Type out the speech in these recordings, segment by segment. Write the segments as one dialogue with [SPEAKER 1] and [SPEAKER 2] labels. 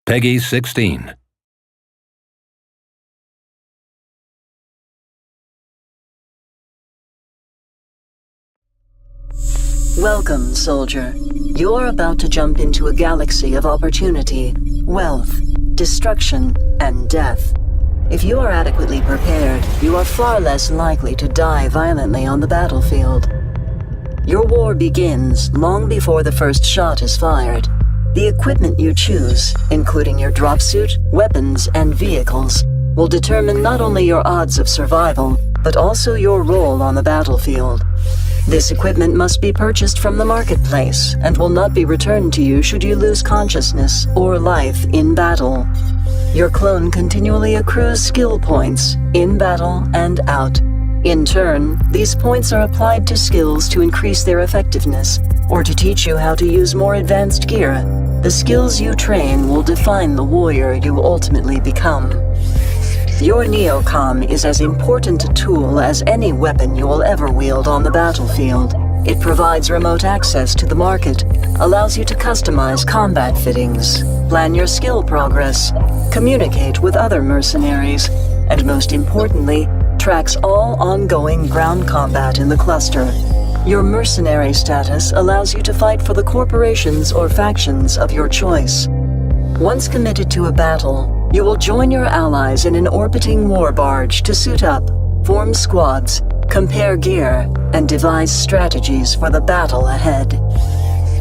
[SPEAKER 1] Peggy 16.
[SPEAKER 2] Welcome, soldier. You're about to jump into a galaxy of opportunity, wealth, destruction, and death. If you are adequately prepared, you are far less likely to die violently on the battlefield. Your war begins long before the first shot is fired. The equipment you choose, including your dropsuit, weapons, and vehicles, will determine not only your odds of survival, but also your role on the battlefield. This equipment must be purchased from the marketplace and will not be returned to you should you lose consciousness or life in battle. Your clone continually accrues skill points, in battle and out. In turn, these points are applied to skills to increase their effectiveness, or to teach you how to use more advanced gear. The skills you train will define the warrior you ultimately become. Your Neocom is as important a tool as any weapon you will ever wield on the battlefield. It provides remote access to the market, allows you to customize combat fittings, plan your skill progress, communicate with other mercenaries, and most importantly, tracks all ongoing ground combat in the cluster. Your mercenary status allows you to fight for the corporations or factions of your choice. Once committed to a battle, you will join your allies in an orbiting war barge to suit up, form squads, compare gear, and devise strategies for the battle ahead.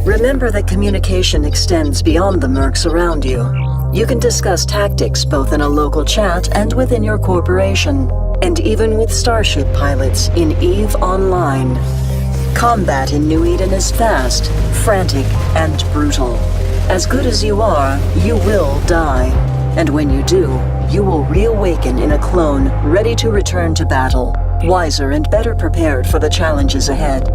[SPEAKER 2] Remember that communication extends beyond the mercs around you. You can discuss tactics both in a local chat and within your corporation, and even with starship pilots in EVE Online. Combat in New Eden is fast, frantic, and brutal. As good as you are, you will die. And when you do, you will reawaken in a clone ready to return to battle, wiser and better prepared for the challenges ahead.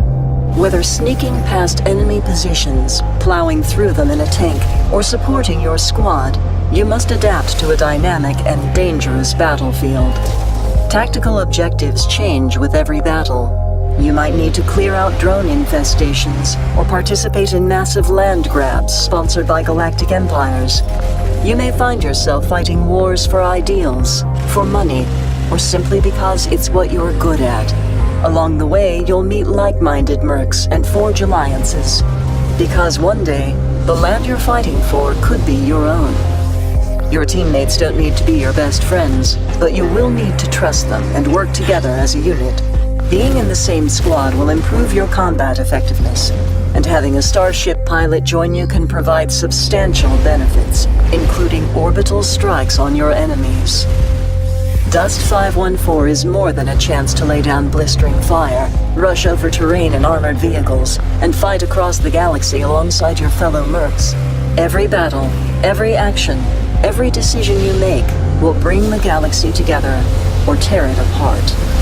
[SPEAKER 2] Whether sneaking past enemy positions, plowing through them in a tank, or supporting your squad, you must adapt to a dynamic and dangerous battlefield. Tactical objectives change with every battle. You might need to clear out drone infestations or participate in massive land grabs sponsored by galactic empires. You may find yourself fighting wars for ideals, for money, or simply because it's what you're good at. Along the way, you'll meet like-minded mercs and forge alliances. Because one day, the land you're fighting for could be your own. Your teammates don't need to be your best friends, but you will need to trust them and work together as a unit. Being in the same squad will improve your combat effectiveness, and having a starship pilot join you can provide substantial benefits, including orbital strikes on your enemies. Dust 514 is more than a chance to lay down blistering fire, rush over terrain in armored vehicles, and fight across the galaxy alongside your fellow mercs. Every battle, every action, every decision you make will bring the galaxy together or tear it apart.